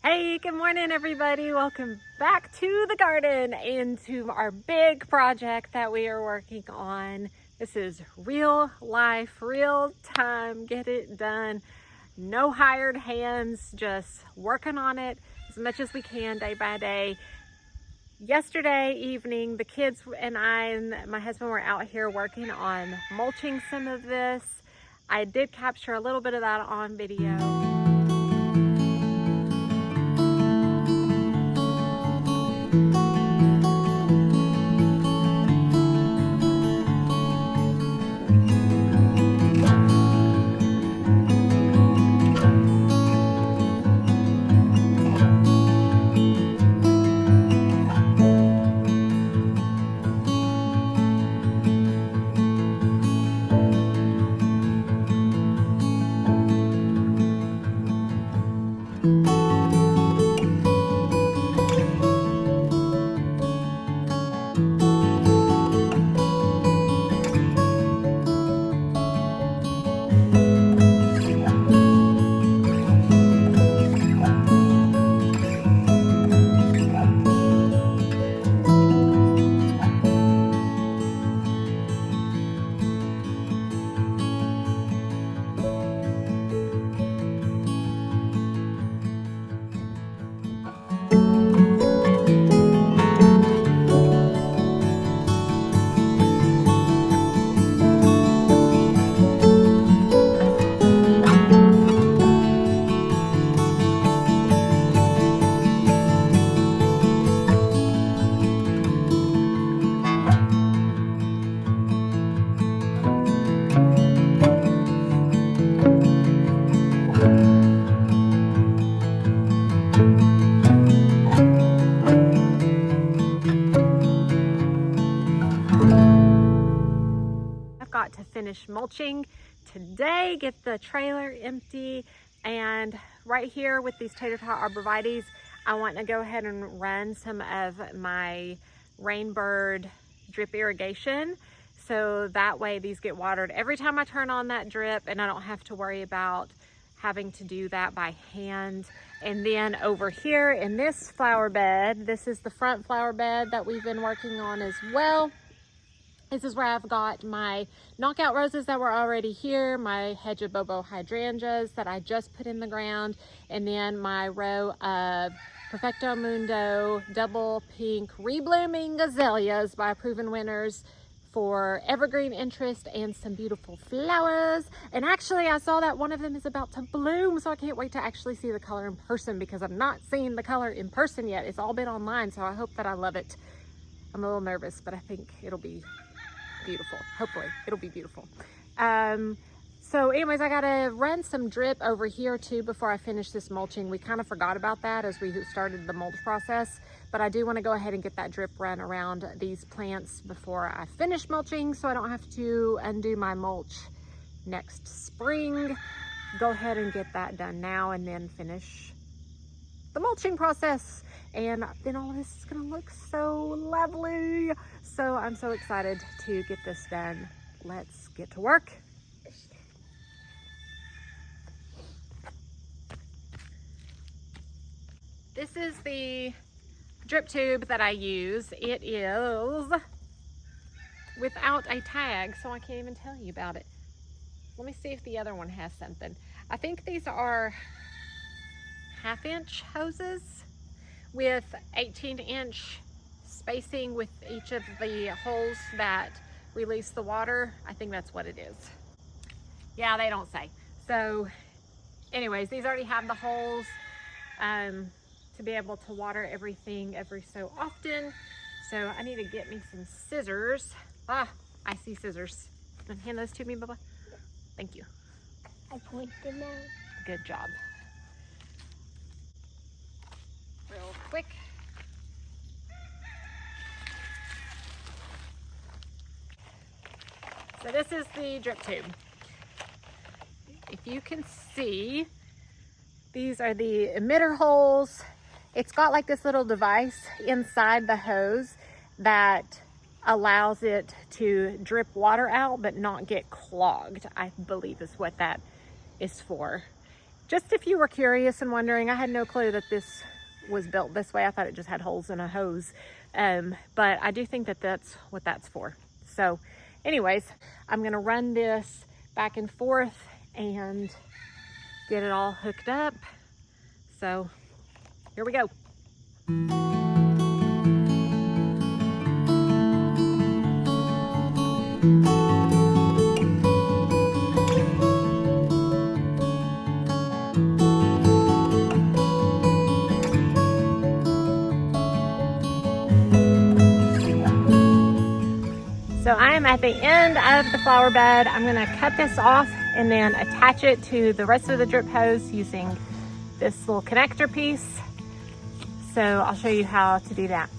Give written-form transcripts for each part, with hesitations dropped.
Hey, good morning everybody. Welcome back to the garden and to our big project that we are working on. This is real life, real time, get it done. No hired hands, just working on it as much as we can day by day. Yesterday evening, the kids and I and my husband were out here working on mulching some of this. I did capture a little bit of that on video. Got to finish mulching today, get the trailer empty, and right here with these Tater arborvitaes, I want to go ahead and run some of my Rainbird drip irrigation, so that way these get watered every time I turn on that drip and I don't have to worry about having to do that by hand. And then over here in this flower bed, this is the front flower bed that we've been working on as well. This is where I've got my knockout roses that were already here, my hedge of bobo hydrangeas that I just put in the ground, and then my row of Perfecto Mundo double pink reblooming azaleas by Proven Winners for evergreen interest and some beautiful flowers. And actually I saw that one of them is about to bloom, so I can't wait to actually see the color in person because I'm not seeing the color in person yet. It's all been online, so I hope that I love it. I'm a little nervous, but I think it'll be beautiful. Hopefully it'll be beautiful. So anyways, I gotta run some drip over here too before I finish this mulching. We kind of forgot about that as we started the mulch process, but I do want to go ahead and get that drip run around these plants before I finish mulching, so I don't have to undo my mulch next spring. Go ahead and get that done now and then finish the mulching process, and then all of this is gonna look so lovely. So I'm so excited to get this done. Let's get to work. This is the drip tube that I use. It is without a tag, so I can't even tell you about it. Let me see if the other one has something. I think these are 1/2-inch hoses with 18-inch spacing with each of the holes that release the water. I think that's what it is. Yeah, they don't say. So anyways, these already have the holes to be able to water everything every so often. So I need to get me some scissors. I see scissors. Hand those to me, Bubba. Thank you. I point them out. Good job. Real quick. So this is the drip tube. If you can see, these are the emitter holes. It's got like this little device inside the hose that allows it to drip water out but not get clogged, I believe is what that is for. just if you were curious and wondering, I had no clue that this was built this way. I thought it just had holes in a hose. But I do think that that's what that's for. So anyways, I'm gonna run this back and forth and get it all hooked up. So here we go. So I am at the end of the flower bed. I'm gonna cut this off and then attach it to the rest of the drip hose using this little connector piece. So I'll show you how to do that.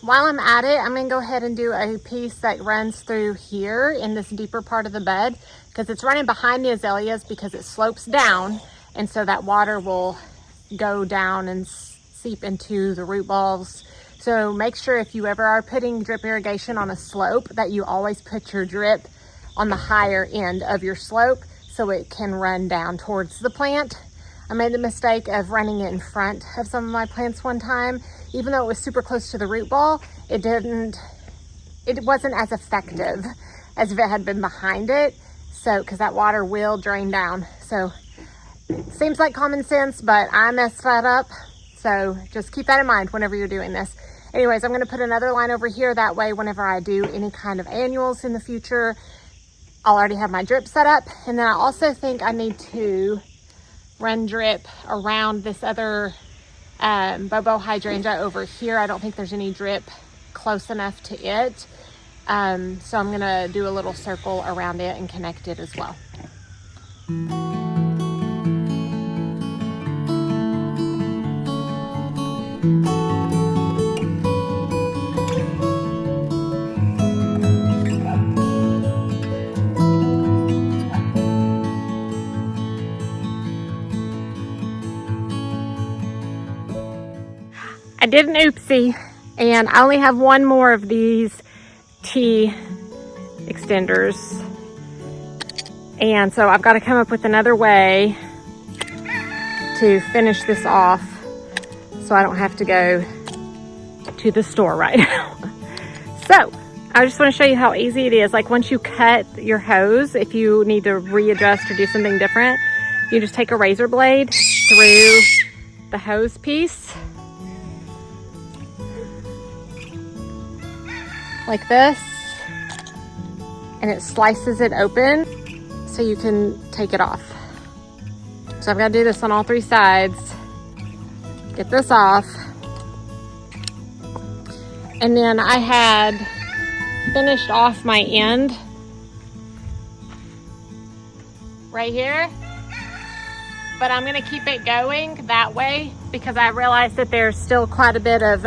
While I'm at it, I'm gonna go ahead and do a piece that runs through here in this deeper part of the bed, because it's running behind the azaleas because it slopes down, and so that water will go down and seep into the root balls. So make sure if you ever are putting drip irrigation on a slope that you always put your drip on the higher end of your slope so it can run down towards the plant. I made the mistake of running it in front of some of my plants one time. Even though it was super close to the root ball, it wasn't as effective as if it had been behind it. So, because that water will drain down. So, seems like common sense, but I messed that up. So, just keep that in mind whenever you're doing this. Anyways, I'm gonna put another line over here. That way, whenever I do any kind of annuals in the future, I'll already have my drip set up. And then I also think I need to run drip around this other Bobo hydrangea over here. I don't think there's any drip close enough to it. So I'm gonna do a little circle around it and connect it as well. I did an oopsie, and I only have one more of these T extenders. And so I've got to come up with another way to finish this off so I don't have to go to the store right now. So I just want to show you how easy it is. Like once you cut your hose, if you need to readjust or do something different, you just take a razor blade through the hose piece like this, and it slices it open so you can take it off. So I've got to do this on all three sides, get this off. And then I had finished off my end right here, but I'm gonna keep it going that way because I realized that there's still quite a bit of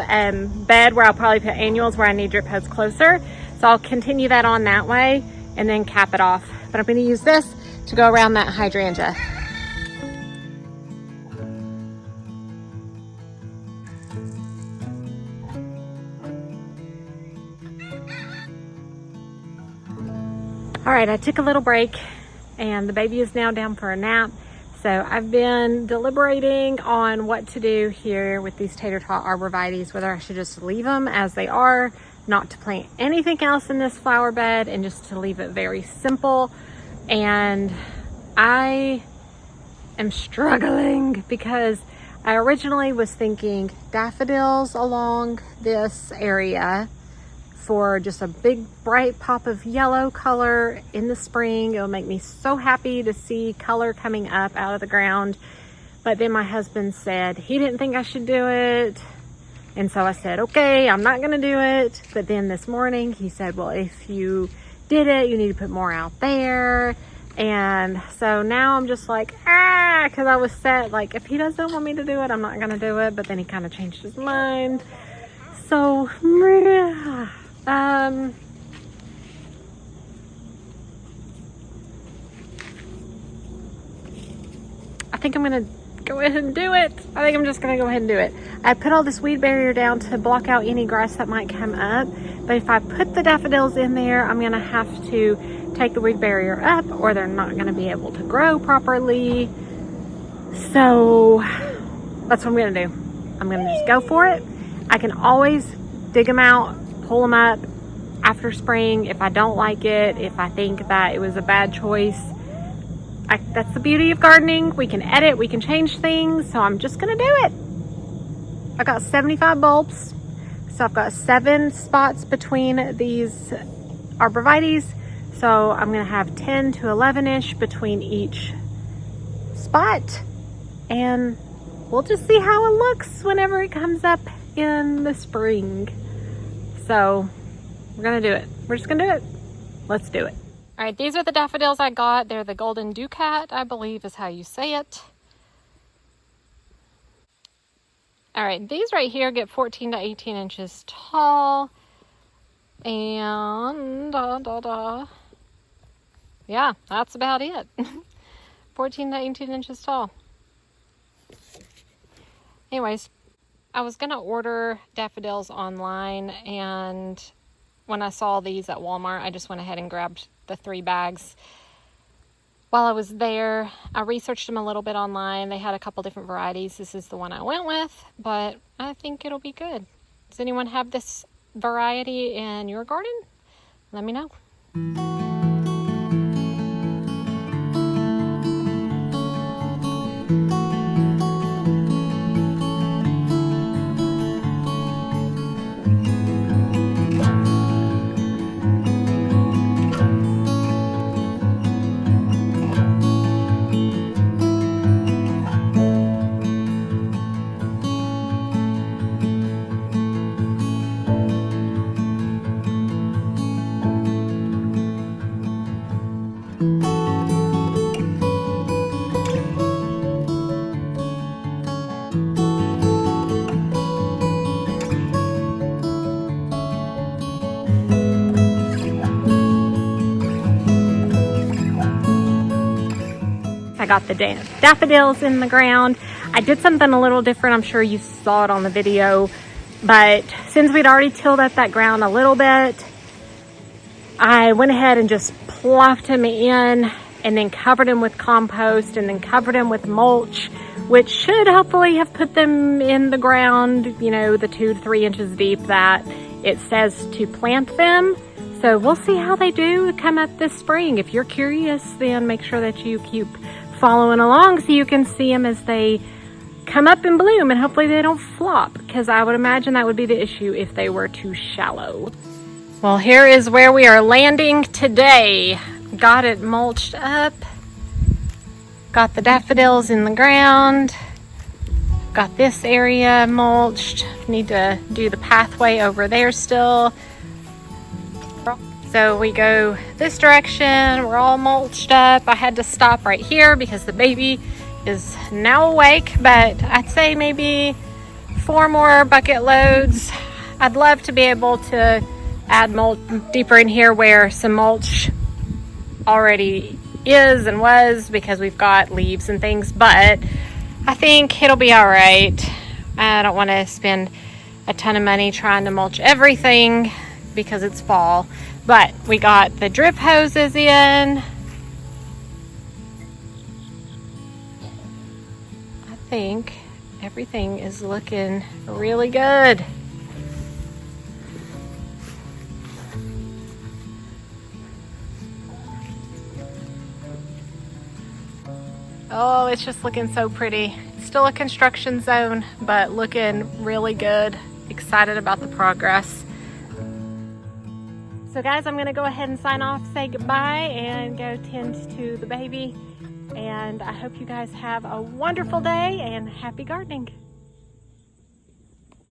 bed where I'll probably put annuals where I need drip hose closer. So I'll continue that on that way and then cap it off. But I'm gonna use this to go around that hydrangea. All right, I took a little break and the baby is now down for a nap. So I've been deliberating on what to do here with these tater tot arborvitaes, whether I should just leave them as they are, not to plant anything else in this flower bed, and just to leave it very simple. And I am struggling because I originally was thinking daffodils along this area for just a big bright pop of yellow color in the spring. It'll make me so happy to see color coming up out of the ground. But then my husband said he didn't think I should do it. And so I said, okay, I'm not gonna do it. But then this morning he said, well, if you did it, you need to put more out there. And so now I'm just like, because I was set, like, if he doesn't want me to do it, I'm not gonna do it. But then he kind of changed his mind. So, I think I'm gonna go ahead and do it. I think I'm just gonna go ahead and do it. I put all this weed barrier down to block out any grass that might come up. But if I put the daffodils in there, I'm gonna have to take the weed barrier up, or they're not gonna be able to grow properly. So that's what I'm gonna do. I'm gonna just go for it. I can always dig them out, pull them up after spring if I don't like it, if I think that it was a bad choice. That's the beauty of gardening. We can edit, we can change things, so I'm just gonna do it. I got 75 bulbs, so I've got 7 spots between these arborvitaes, so I'm gonna have 10 to 11-ish between each spot, and we'll just see how it looks whenever it comes up in the spring. So we're gonna do it. We're just gonna do it. Let's do it. All right, these are the daffodils I got. They're the golden ducat, I believe is how you say it. All right, these right here get 14 to 18 inches tall. And yeah, that's about it. 14 to 18 inches tall. Anyways, I was gonna order daffodils online, and when I saw these at Walmart, I just went ahead and grabbed the 3 bags. While I was there, I researched them a little bit online. They had a couple different varieties. This is the one I went with, but I think it'll be good. Does anyone have this variety in your garden? Let me know. I got the daffodils in the ground. I did something a little different. I'm sure you saw it on the video, but since we'd already tilled up that ground a little bit, I went ahead and just plopped them in and then covered them with compost and then covered them with mulch, which should hopefully have put them in the ground, you know, the 2 to 3 inches deep that it says to plant them. So we'll see how they do come up this spring. If you're curious, then make sure that you keep following along so you can see them as they come up and bloom, and hopefully they don't flop, because I would imagine that would be the issue if they were too shallow. Well, here is where we are landing today. Got it mulched up, got the daffodils in the ground, got this area mulched. Need to do the pathway over there still. So we go this direction, we're all mulched up. I had to stop right here because the baby is now awake, but I'd say maybe 4 more bucket loads. I'd love to be able to add mulch deeper in here where some mulch already is and was, because we've got leaves and things, but I think it'll be all right. I don't want to spend a ton of money trying to mulch everything because it's fall. But we got the drip hoses in. I think everything is looking really good. Oh, it's just looking so pretty. It's still a construction zone, but looking really good. Excited about the progress. So guys, I'm gonna go ahead and sign off, say goodbye, and go tend to the baby. And I hope you guys have a wonderful day and happy gardening.